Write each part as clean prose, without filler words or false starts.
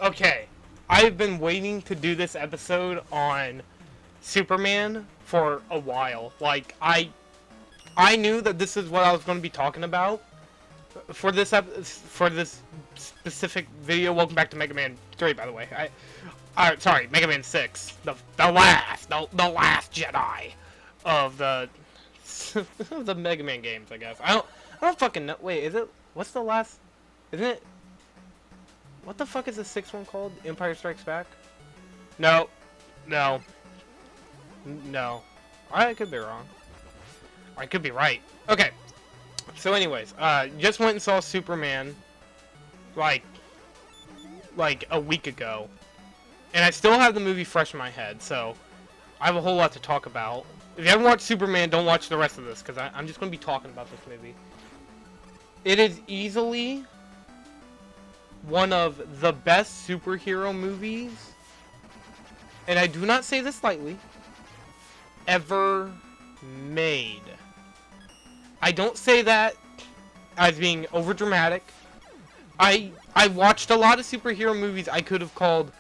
Okay, I've been waiting to do this episode on Superman for a while. Like, I knew that this is what I was going to be talking about for this specific video. Welcome back to Mega Man 3, by the way. Sorry, Mega Man 6, the last Jedi of the the Mega Man games, I guess. I don't fucking know. Wait, is it? What's the last? Isn't it? What the fuck is the sixth one called? Empire Strikes Back? No. No. No. I could be wrong. I could be right. Okay. So anyways, just went and saw Superman like a week ago. And I still have the movie fresh in my head, so I have a whole lot to talk about. If you haven't watched Superman, don't watch the rest of this, because I'm just going to be talking about this movie. It is easily one of the best superhero movies, and I do not say this lightly, ever made. I don't say that as being overdramatic. I watched a lot of superhero movies I could have called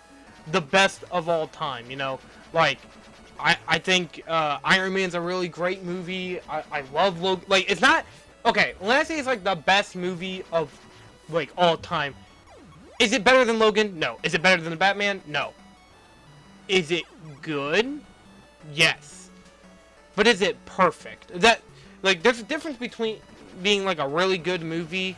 the best of all time, you know? Like, I think Iron Man's a really great movie. I love Logan. Like, it's not... Okay, when I say it's like the best movie of, like, all time, is it better than Logan? No. Is it better than the Batman? No. Is it good? Yes. But is it perfect? Like, there's a difference between being, like, a really good movie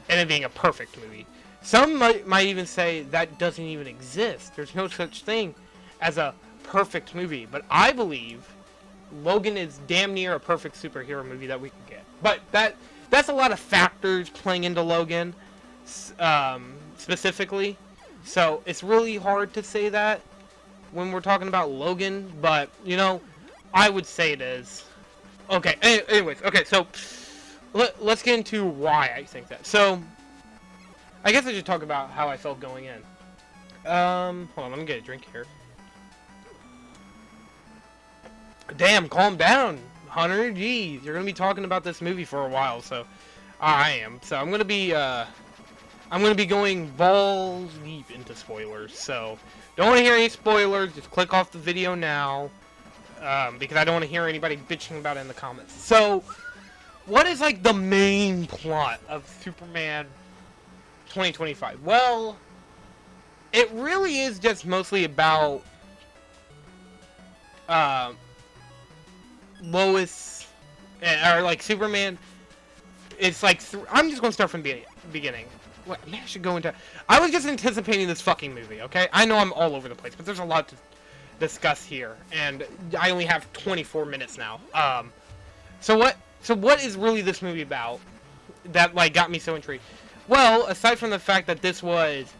and it being a perfect movie. Some might even say that doesn't even exist. There's no such thing as a perfect movie. But I believe Logan is damn near a perfect superhero movie that we can get. But that's a lot of factors playing into Logan, specifically. So it's really hard to say that when we're talking about Logan. But, you know, I would say it is. Okay, anyways. Okay, so let's get into why I think that. So, I guess I should talk about how I felt going in. Hold on, let me get a drink here. Damn, calm down, Hunter. Jeez, you're gonna be talking about this movie for a while, so I am. So I'm gonna be going balls deep into spoilers. So don't want to hear any spoilers. Just click off the video now, because I don't want to hear anybody bitching about it in the comments. So, what is like the main plot of Superman 2025? Well, it really is just mostly about Lois, or like Superman. It's like I'm just gonna start from the beginning. What? Maybe I should go into. I was just anticipating this fucking movie. Okay, I know I'm all over the place, but there's a lot to discuss here, and I only have 24 minutes now. So what is really this movie about that like got me so intrigued? Well, aside from the fact that this was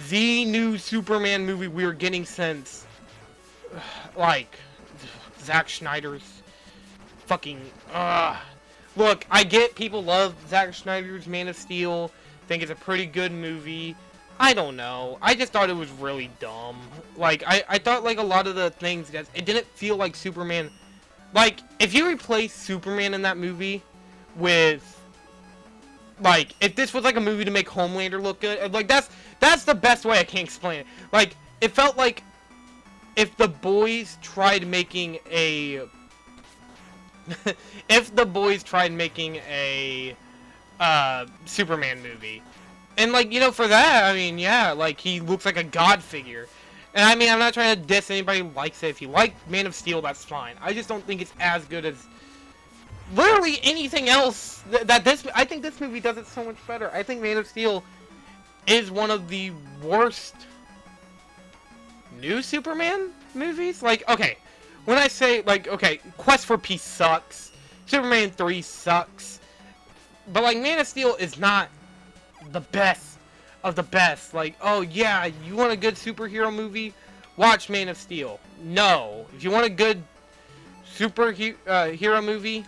the new Superman movie we were getting since like Zack Snyder's fucking look, I get people love Zack Snyder's Man of Steel, think it's a pretty good movie. I don't know. I just thought it was really dumb. Like, I thought, like, a lot of the things, it didn't feel like Superman. Like, if you replace Superman in that movie with, like, if this was, like, a movie to make Homelander look good, like, that's the best way I can explain it. Like, it felt like if the boys tried making a... if the boys tried making a Superman movie. And, like, you know, for that, I mean, yeah, like, he looks like a god figure. And, I mean, I'm not trying to diss anybody who likes it. If you like Man of Steel, that's fine. I just don't think it's as good as literally anything else I think this movie does it so much better. I think Man of Steel is one of the worst new Superman movies. Like, okay, when I say, like, okay, Quest for Peace sucks. Superman 3 sucks. But, like, Man of Steel is not the best of the best. Like, oh yeah, you want a good superhero movie? Watch Man of Steel. No. If you want a good superhero movie,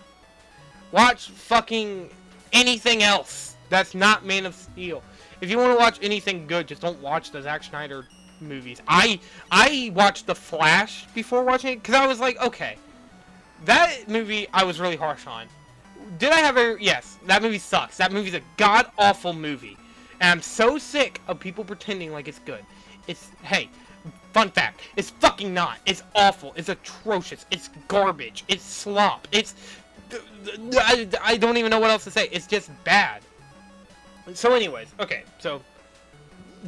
watch fucking anything else that's not Man of Steel. If you want to watch anything good, just don't watch the Zack Snyder movies. I watched The Flash before watching it, because I was like, okay, that movie I was really harsh on. Did I have a... Yes, that movie sucks. That movie's a god-awful movie. And I'm so sick of people pretending like it's good. Hey, fun fact, it's fucking not. It's awful. It's atrocious. It's garbage. It's slop. I don't even know what else to say. It's just bad. So anyways, okay, so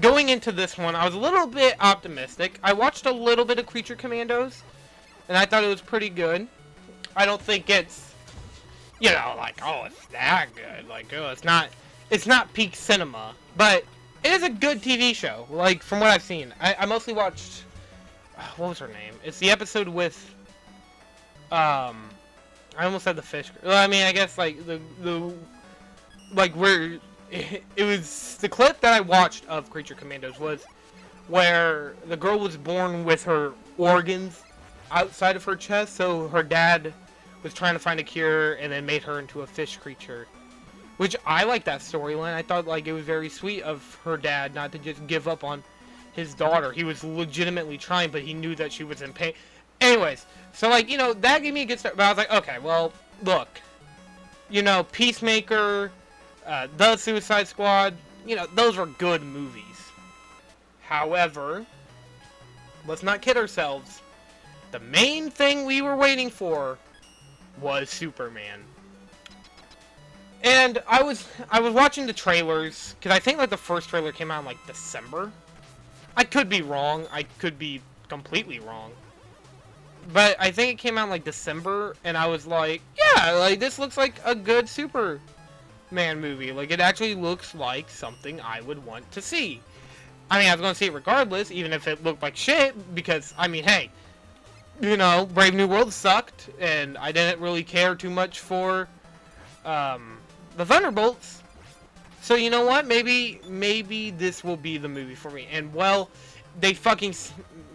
going into this one, I was a little bit optimistic. I watched a little bit of Creature Commandos, and I thought it was pretty good. I don't think it's, you know, like, oh, it's that good. Like, oh, it's not peak cinema, but it is a good TV show, like, from what I've seen. I mostly watched, what was her name? It's the episode with, I almost said the fish. Well, I mean, I guess, like, like, where, it was, the clip that I watched of Creature Commandos was where the girl was born with her organs outside of her chest, so her dad was trying to find a cure and then made her into a fish creature. Which, I like that storyline. I thought, like, it was very sweet of her dad not to just give up on his daughter. He was legitimately trying, but he knew that she was in pain. Anyways, so, like, you know, that gave me a good start. But I was like, okay, well, look. You know, Peacemaker, The Suicide Squad, you know, those were good movies. However, let's not kid ourselves. The main thing we were waiting for was Superman. And I was watching the trailers, because I think, like, the first trailer came out in, like, December. I could be wrong. I could be completely wrong. But I think it came out in, like, December, and I was like, yeah, like, this looks like a good Superman movie. Like, it actually looks like something I would want to see. I mean, I was going to see it regardless, even if it looked like shit, because, I mean, hey, you know, Brave New World sucked, and I didn't really care too much for, the Thunderbolts. So you know what? Maybe this will be the movie for me. And well, they fucking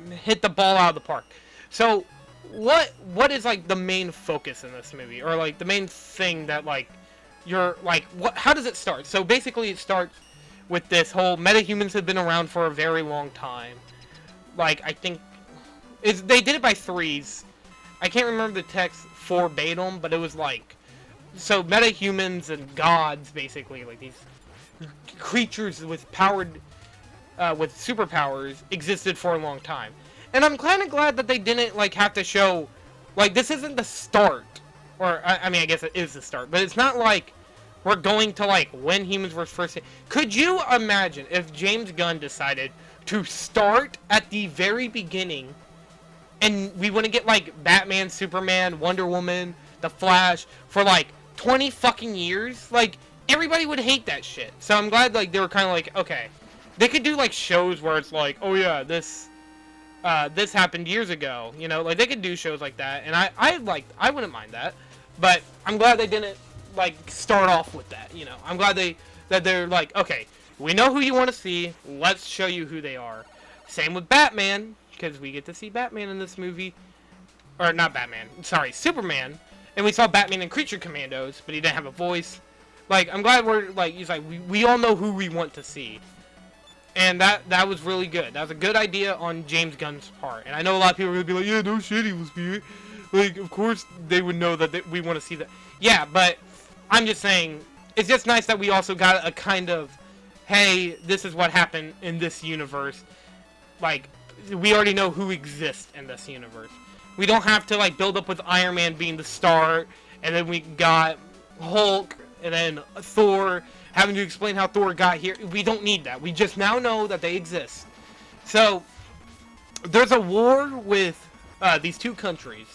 hit the ball out of the park. So what is like the main focus in this movie, or like the main thing that like you're like how does it start? So basically it starts with this whole metahumans have been around for a very long time. Like I think they did it by threes. I can't remember the text verbatim, but it was like, so metahumans and gods, basically, like these creatures with with superpowers existed for a long time. And I'm kind of glad that they didn't, like, have to show, like, this isn't the start. Or, I mean, I guess it is the start. But it's not like we're going to, like, when humans were first... Could you imagine if James Gunn decided to start at the very beginning and we wouldn't get, like, Batman, Superman, Wonder Woman, The Flash for, like, 20 fucking years? Like, everybody would hate that shit. So I'm glad, like, they were kind of like, okay. They could do, like, shows where it's like, oh yeah, this happened years ago. You know, like, they could do shows like that. And I wouldn't mind that. But I'm glad they didn't, like, start off with that, you know. I'm glad that they're like, okay, we know who you want to see. Let's show you who they are. Same with Batman, because we get to see Batman in this movie. Or, not Batman. Sorry, Superman. And we saw Batman in Creature Commandos, but he didn't have a voice. Like, I'm glad we're, like, he's like, we all know who we want to see. And that was really good. That was a good idea on James Gunn's part. And I know a lot of people are going to be like, yeah, no shit, he was good. Like, of course they would know that we want to see that. Yeah, but I'm just saying, it's just nice that we also got a kind of, hey, this is what happened in this universe. Like, we already know who exists in this universe. We don't have to, like, build up with Iron Man being the start, and then we got Hulk, and then Thor, having to explain how Thor got here. We don't need that. We just now know that they exist. So, there's a war with these two countries.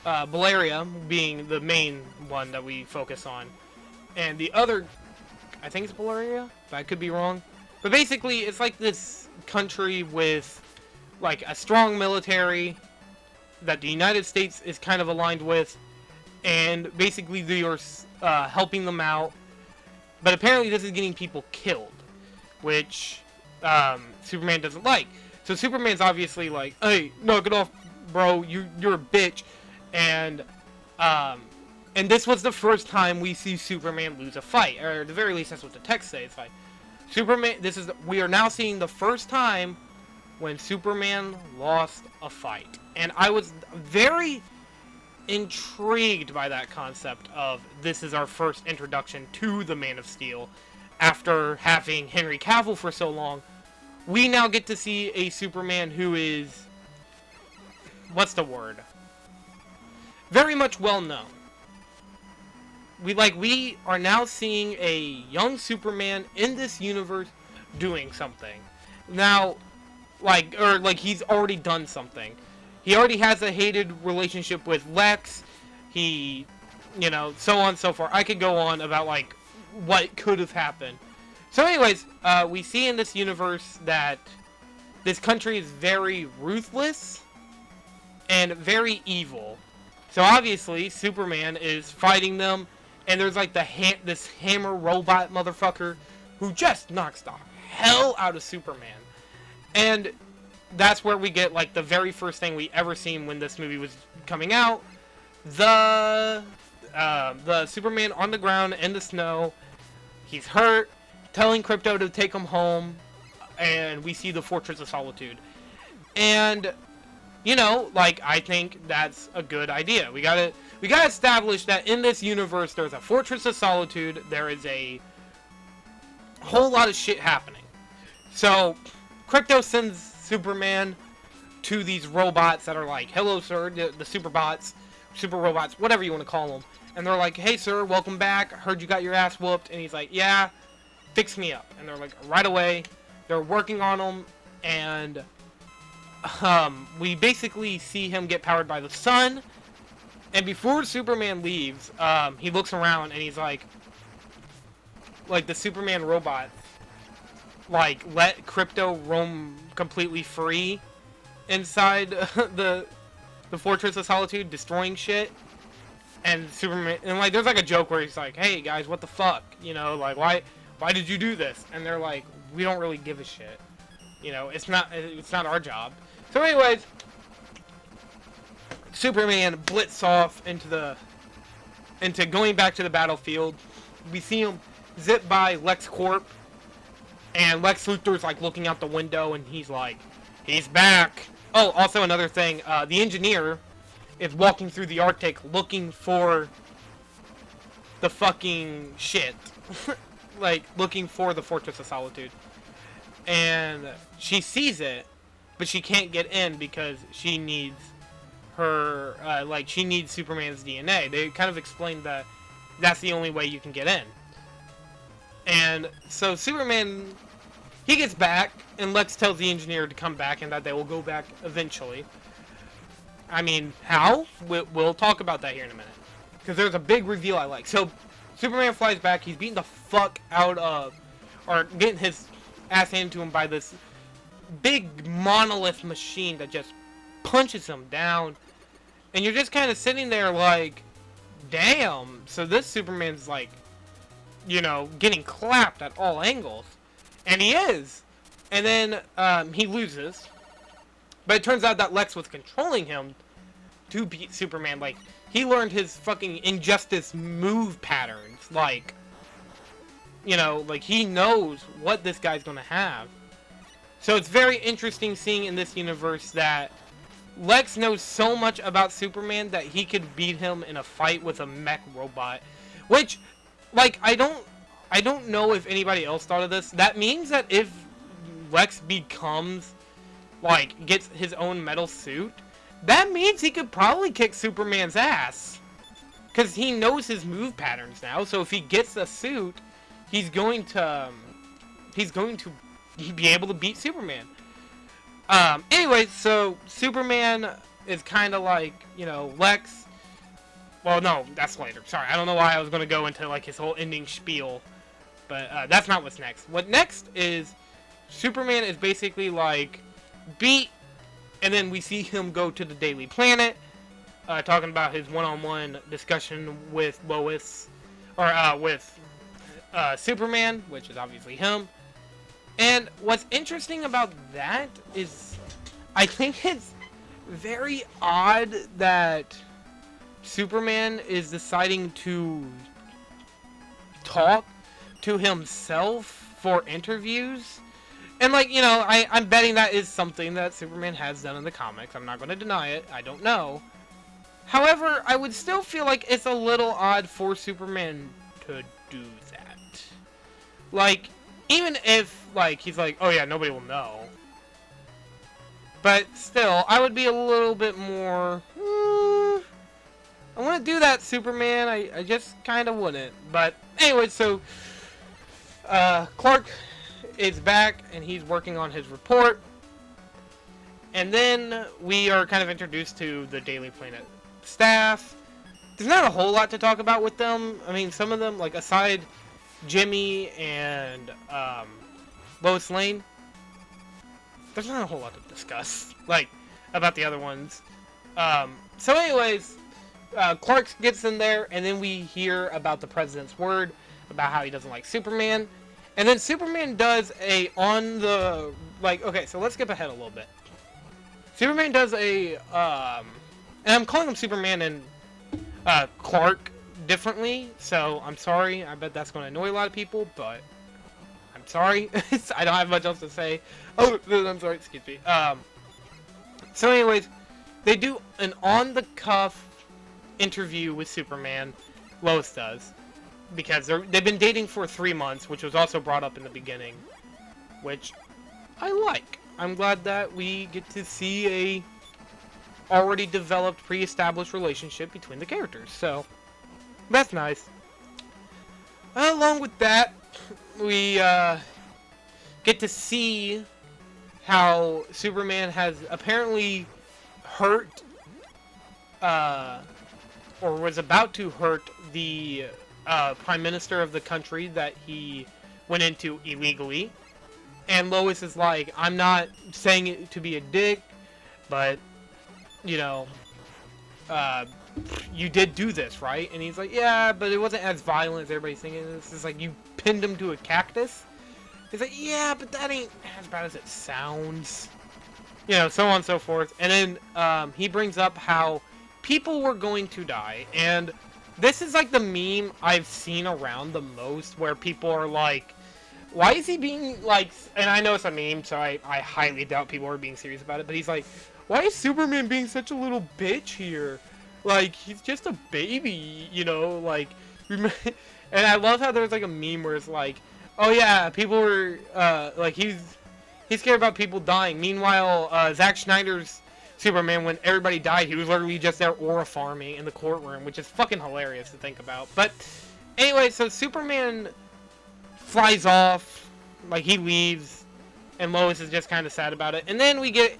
Valeria being the main one that we focus on. And the other, I think it's Valeria, but I could be wrong. But basically, it's like this country with, like, a strong military that the United States is kind of aligned with. And basically, they are helping them out. But apparently this is getting people killed, which Superman doesn't like. So Superman's obviously like, hey, knock it off, bro, you're a bitch. And this was the first time we see Superman lose a fight. Or at the very least, that's what the text says. Like, Superman, we are now seeing the first time when Superman lost a fight. And I was very intrigued by that concept of this is our first introduction to the Man of Steel, after having Henry Cavill for so long, we now get to see a Superman who is, what's the word? Very much well known. We are now seeing a young Superman in this universe doing something. Now, he's already done something. He already has a hated relationship with Lex. He, so on and so forth. I could go on about, what could have happened. So anyways, we see in this universe that this country is very ruthless and very evil. So obviously, Superman is fighting them, and there's this hammer robot motherfucker who just knocks the hell out of Superman. And that's where we get the very first thing we ever seen when this movie was coming out. The Superman on the ground in the snow. He's hurt, telling Krypto to take him home, and we see the Fortress of Solitude. And I think that's a good idea. We gotta establish that in this universe there's a Fortress of Solitude. There is a whole lot of shit happening. So Krypto sends Superman to these robots that are like, "Hello, sir," the superbots, super robots, whatever you want to call them. And they're like, "Hey, sir, welcome back. I heard you got your ass whooped." And he's like, "Yeah, fix me up." And they're like, right away. They're working on him, and we basically see him get powered by the sun. And before Superman leaves, he looks around and he's like the Superman robot, let Krypto roam completely free inside the Fortress of Solitude, destroying shit. And Superman, and there's a joke where he's like, "Hey guys, what the fuck? Why did you do this?" And they're like, "We don't really give a shit. It's not our job." So anyways, Superman blitz off into going back to the battlefield. We see him zip by LexCorp, and Lex Luthor's looking out the window, and he's like, "He's back." Oh, also another thing, the engineer is walking through the Arctic looking for the fucking shit. Looking for the Fortress of Solitude. And she sees it, but she can't get in because she needs her, she needs Superman's DNA. They kind of explained that that's the only way you can get in. And so Superman, he gets back, and Lex tells the engineer to come back and that they will go back eventually. I mean, how? We'll talk about that here in a minute. Because there's a big reveal I like. So, Superman flies back. He's beating the fuck out of, or getting his ass handed to him by this big monolith machine that just punches him down. And you're just kind of sitting there like, damn. So this Superman's getting clapped at all angles. And he is. And then he loses. But it turns out that Lex was controlling him to beat Superman. He learned his fucking Injustice move patterns. He knows what this guy's gonna have. So it's very interesting seeing in this universe that Lex knows so much about Superman that he could beat him in a fight with a mech robot. Which, I don't know if anybody else thought of this. That means that if Lex becomes, gets his own metal suit, that means he could probably kick Superman's ass. Because he knows his move patterns now, so if he gets a suit, he's going to be able to beat Superman. Anyways, so Superman is kind of Lex. Well, no, that's later. Sorry, I don't know why I was going to go into, his whole ending spiel. But that's not what's next. What next is Superman is basically, beat. And then we see him go to the Daily Planet, talking about his one-on-one discussion with Lois, or with Superman, which is obviously him. And what's interesting about that is, I think it's very odd that Superman is deciding to talk to himself for interviews. And, I'm betting that is something that Superman has done in the comics. I'm not going to deny it. I don't know. However, I would still feel like it's a little odd for Superman to do that. Like, even if, like, he's like, oh yeah, nobody will know. But still, I would be a little bit more... I want to do that, Superman. I just kind of wouldn't. But anyway, so... Clark is back, and he's working on his report. And then we are kind of introduced to the Daily Planet staff. There's not a whole lot to talk about with them. I mean, some of them, like, aside Jimmy and Lois Lane, there's not a whole lot to discuss, like, about the other ones. So anyways, Clark gets in there, and then we hear about the President's word, about how he doesn't like Superman. And then Superman does a okay, so let's skip ahead a little bit. Superman does a, and I'm calling him Superman and Clark differently, so I'm sorry. I bet that's going to annoy a lot of people, but I'm sorry. I don't have much else to say. Oh, I'm sorry, excuse me. So anyways, they do an on-the-cuff interview with Superman. Lois does. Because they've been dating for 3 months, which was also brought up in the beginning. Which I like. I'm glad that we get to see a already developed, pre-established relationship between the characters. So, that's nice. Along with that, we get to see how Superman has apparently hurt, or was about to hurt the Prime Minister of the country that he went into illegally. And Lois is like, I'm not saying it to be a dick, but, you know, you did do this, right? And he's like, yeah, but it wasn't as violent as everybody's thinking. It's just like, you pinned him to a cactus. He's like, yeah, but that ain't as bad as it sounds. You know, so on and so forth. And then he brings up how people were going to die. And this is like the meme I've seen around the most, where people are like, why is he being like, and I know it's a meme, so I highly doubt people are being serious about it, but he's like, why is Superman being such a little bitch here? Like, he's just a baby, you know, like, and I love how there's like a meme where it's like, oh yeah, people were, like, he's scared about people dying. Meanwhile, Zack Snyder's Superman, when everybody died, he was literally just there aura farming in the courtroom, which is fucking hilarious to think about. But anyway, so Superman flies off, like, he leaves, and Lois is just kind of sad about it. And then we get,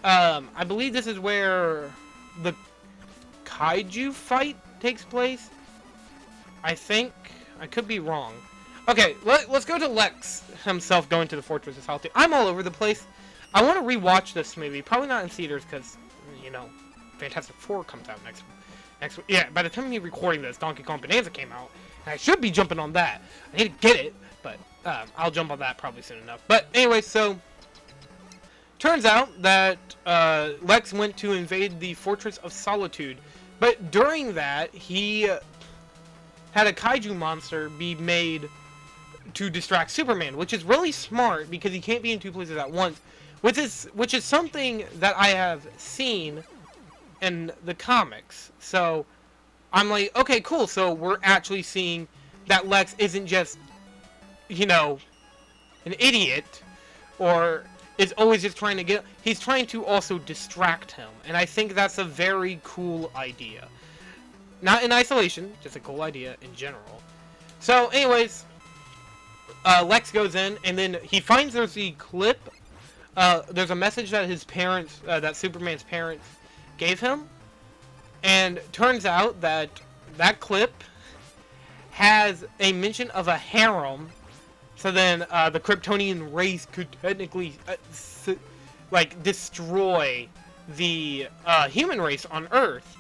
I believe this is where the kaiju fight takes place. I think. I could be wrong. Okay, let's go to Lex himself going to the Fortress of Solitude. I'm all over the place. I want to rewatch this movie. Probably not in theaters because, you know, Fantastic Four comes out next week. Yeah, by the time you're recording this, Donkey Kong Bonanza came out. And I should be jumping on that. I need to get it, but I'll jump on that probably soon enough. But anyway, so turns out that Lex went to invade the Fortress of Solitude. But during that, he had a kaiju monster be made to distract Superman, which is really smart because he can't be in two places at once, which is something that I have seen in the comics. So I'm like, okay, cool. So we're actually seeing that Lex isn't just, you know, an idiot, or is always just trying to get... He's trying to also distract him, and I think that's a very cool idea. Not in isolation, just a cool idea in general. So, anyways, Lex goes in, and then he finds there's a clip. There's a message that his parents, that Superman's parents gave him. And turns out that that clip has a mention of a harem. So then the Kryptonian race could technically, like, destroy the human race on Earth.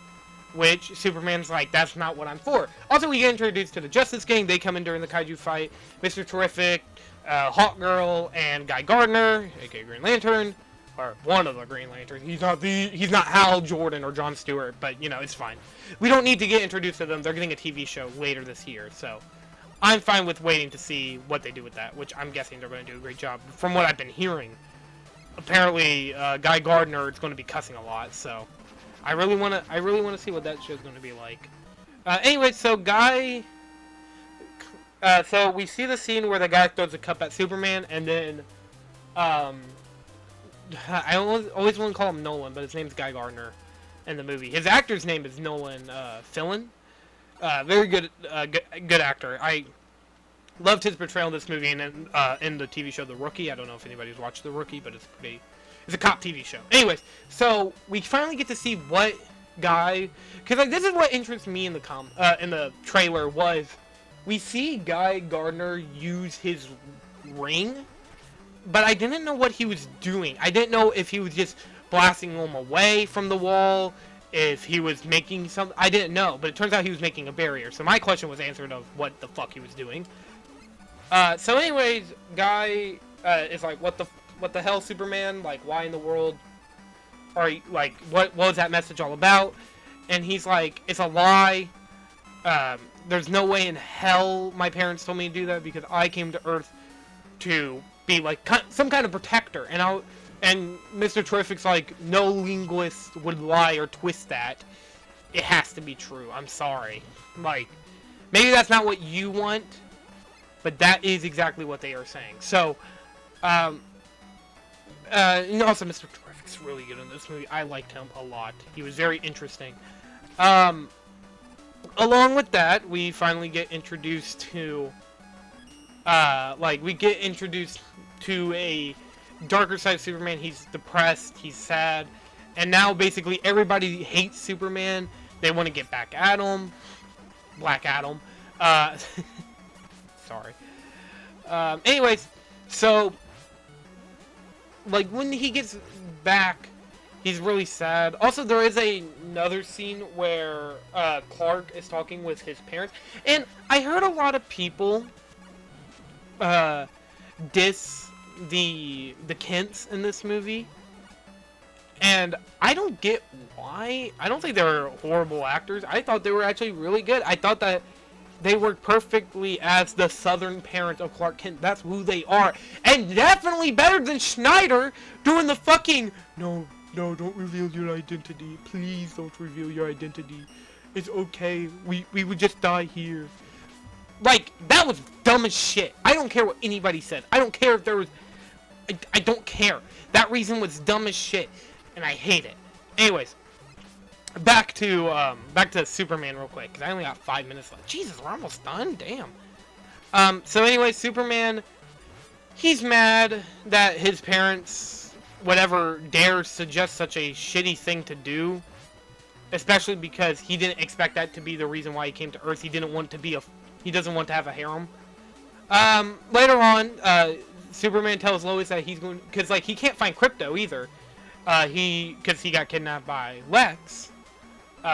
Which Superman's like, that's not what I'm for. Also, we get introduced to the Justice Gang. They come in during the kaiju fight. Mr. Terrific, Hawkgirl, and Guy Gardner, aka Green Lantern, or one of the Green Lanterns. He's not Hal Jordan or Jon Stewart, but you know, it's fine. We don't need to get introduced to them. They're getting a TV show later this year, so I'm fine with waiting to see what they do with that, which I'm guessing they're going to do a great job. From what I've been hearing, apparently Guy Gardner is going to be cussing a lot, so I really want to see what that show's going to be like. Anyway, so Guy So we see the scene where the guy throws a cup at Superman, and then, um, I always want to call him Nolan, but his name's Guy Gardner in the movie. His actor's name is Nolan Fillon. Very good actor. I loved his portrayal in this movie and in the TV show The Rookie. I don't know if anybody's watched The Rookie, but it's a cop TV show. Anyways, so we finally get to see what Guy, because like this is what interests me in the trailer was we see Guy Gardner use his ring, but I didn't know what he was doing. I didn't know if he was just blasting them away from the wall, if he was making some. I didn't know, but it turns out he was making a barrier. So my question was answered of what the fuck he was doing. So anyways, Guy is like, what the hell, Superman? Like, why in the world are you, like, what was that message all about? And he's like, it's a lie. There's no way in hell my parents told me to do that because I came to Earth to be like some kind of protector. And Mr. Terrific's like, no linguist would lie or twist that. It has to be true. I'm sorry. Like, maybe that's not what you want, but that is exactly what they are saying. So, and also Mr. Terrific's really good in this movie. I liked him a lot. He was very interesting. Along with that, we finally get introduced to, a darker side of Superman. He's depressed, he's sad, and now basically everybody hates Superman. They want to get back at him. Black Adam. Sorry. Anyways, so, like, when he gets back, he's really sad. Also, there is another scene where Clark is talking with his parents. And I heard a lot of people diss the Kents in this movie. And I don't get why. I don't think they were horrible actors. I thought they were actually really good. I thought that they worked perfectly as the southern parent of Clark Kent. That's who they are. And definitely better than Schneider doing the fucking... No, don't reveal your identity. Please don't reveal your identity. It's okay. We would just die here. Like, that was dumb as shit. I don't care what anybody said. I don't care if there was... I don't care. That reason was dumb as shit. And I hate it. Anyways. Back to Superman real quick. Because I only got 5 minutes left. Jesus, we're almost done? Damn. So anyway, Superman... He's mad that his parents... whatever dares suggest such a shitty thing to do, especially because he didn't expect that to be the reason why he came to Earth. He didn't want to be he doesn't want to have a harem. Later on, Superman tells Lois that he's going, because like he can't find Krypto either. Because he got kidnapped by Lex,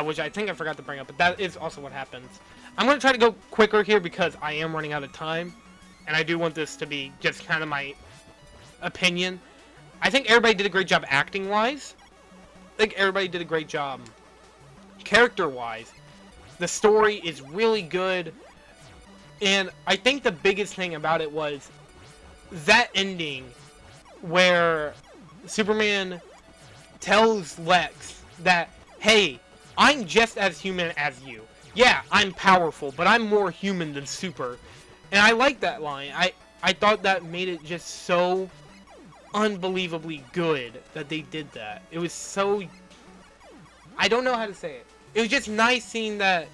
which I think I forgot to bring up, but that is also what happens. I'm going to try to go quicker here because I am running out of time, and I do want this to be just kind of my opinion. I think everybody did a great job acting-wise. I think everybody did a great job character-wise. The story is really good. And I think the biggest thing about it was that ending where Superman tells Lex that, hey, I'm just as human as you. Yeah, I'm powerful, but I'm more human than super. And I like that line. I thought that made it just so unbelievably good that they did that. It was so... I don't know how to say it. It was just nice seeing that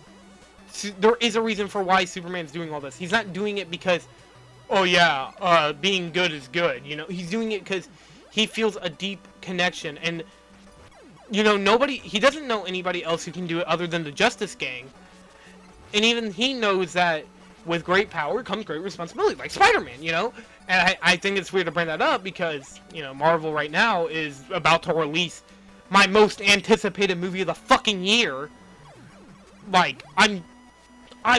there is a reason for why Superman's doing all this. He's not doing it because, oh yeah, being good is good. You know, he's doing it because he feels a deep connection. And, you know, he doesn't know anybody else who can do it other than the Justice Gang. And even he knows that with great power comes great responsibility, like Spider-Man, you know? And I think it's weird to bring that up because, you know, Marvel right now is about to release my most anticipated movie of the fucking year. Like, I'm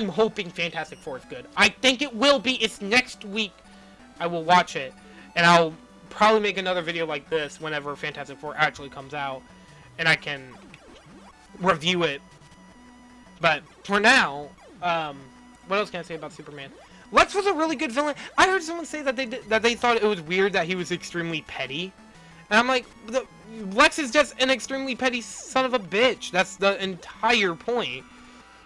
hoping Fantastic Four is good. I think it will be. It's next week. I will watch it. And I'll probably make another video like this whenever Fantastic Four actually comes out. And I can review it. But for now, what else can I say about Superman? Lex was a really good villain. I heard someone say that they thought it was weird that he was extremely petty. And I'm like, Lex is just an extremely petty son of a bitch. That's the entire point.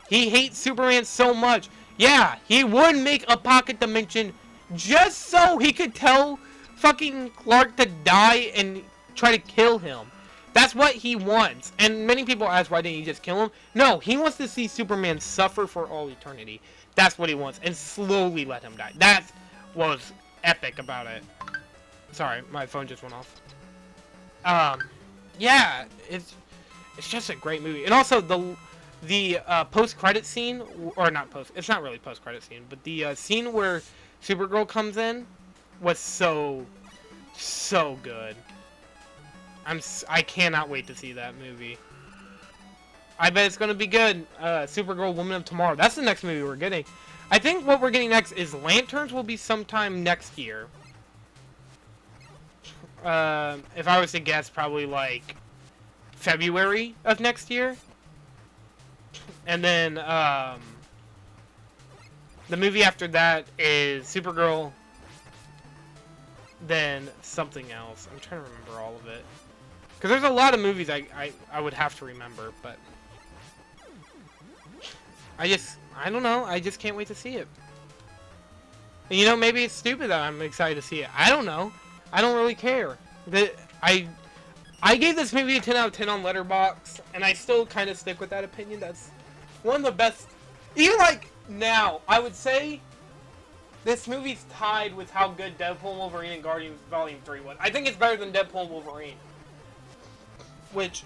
He hates Superman so much. Yeah, he would make a pocket dimension just so he could tell fucking Clark to die and try to kill him. That's what he wants. And many people ask, why didn't he just kill him? No, he wants to see Superman suffer for all eternity. That's what he wants. And slowly let him die. That was epic about it. Sorry, my phone just went off. Yeah, it's just a great movie. And also, the post-credit scene, or not post, it's not really post-credit scene, but the scene where Supergirl comes in was so good. I cannot wait to see that movie. I bet it's gonna be good. Supergirl, Woman of Tomorrow. That's the next movie we're getting. I think what we're getting next is Lanterns will be sometime next year. If I was to guess, probably like February of next year. And then, the movie after that is Supergirl, then something else. I'm trying to remember all of it. Because there's a lot of movies I would have to remember, but I don't know, I just can't wait to see it. And you know, maybe it's stupid that I'm excited to see it. I don't know. I don't really care. I gave this movie a 10 out of 10 on Letterboxd, and I still kind of stick with that opinion. That's one of the best. Even like now, I would say this movie's tied with how good Deadpool and Wolverine and Guardians Volume 3 was. I think it's better than Deadpool and Wolverine. Which,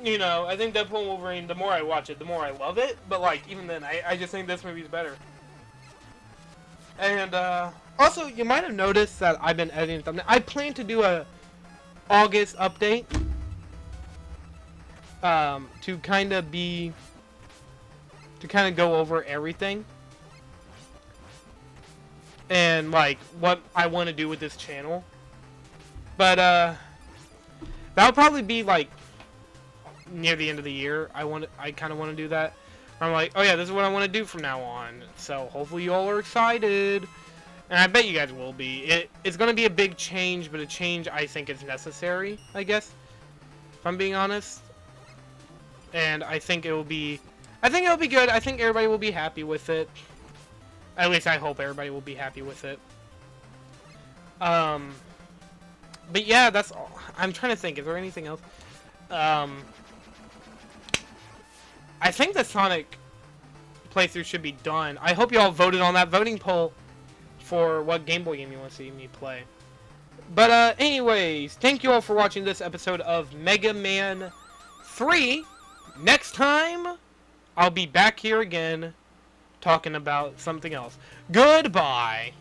you know, I think Deadpool and Wolverine, the more I watch it, the more I love it. But like, even then, I just think this movie's better. And also, you might have noticed that I've been editing thumbnails. I plan to do a August update. To kind of go over everything. And like, what I want to do with this channel. But, that'll probably be like near the end of the year. I kind of want to do that. I'm like, oh yeah, this is what I want to do from now on. So hopefully you all are excited, and I bet you guys will be. It's going to be a big change, but a change I think is necessary, I guess, if I'm being honest. And I think it'll be good. I think everybody will be happy with it. At least I hope everybody will be happy with it. But yeah, that's all. I'm trying to think. Is there anything else? I think the Sonic playthrough should be done. I hope you all voted on that voting poll for what Game Boy game you want to see me play. But anyways, thank you all for watching this episode of Mega Man 3. Next time, I'll be back here again talking about something else. Goodbye!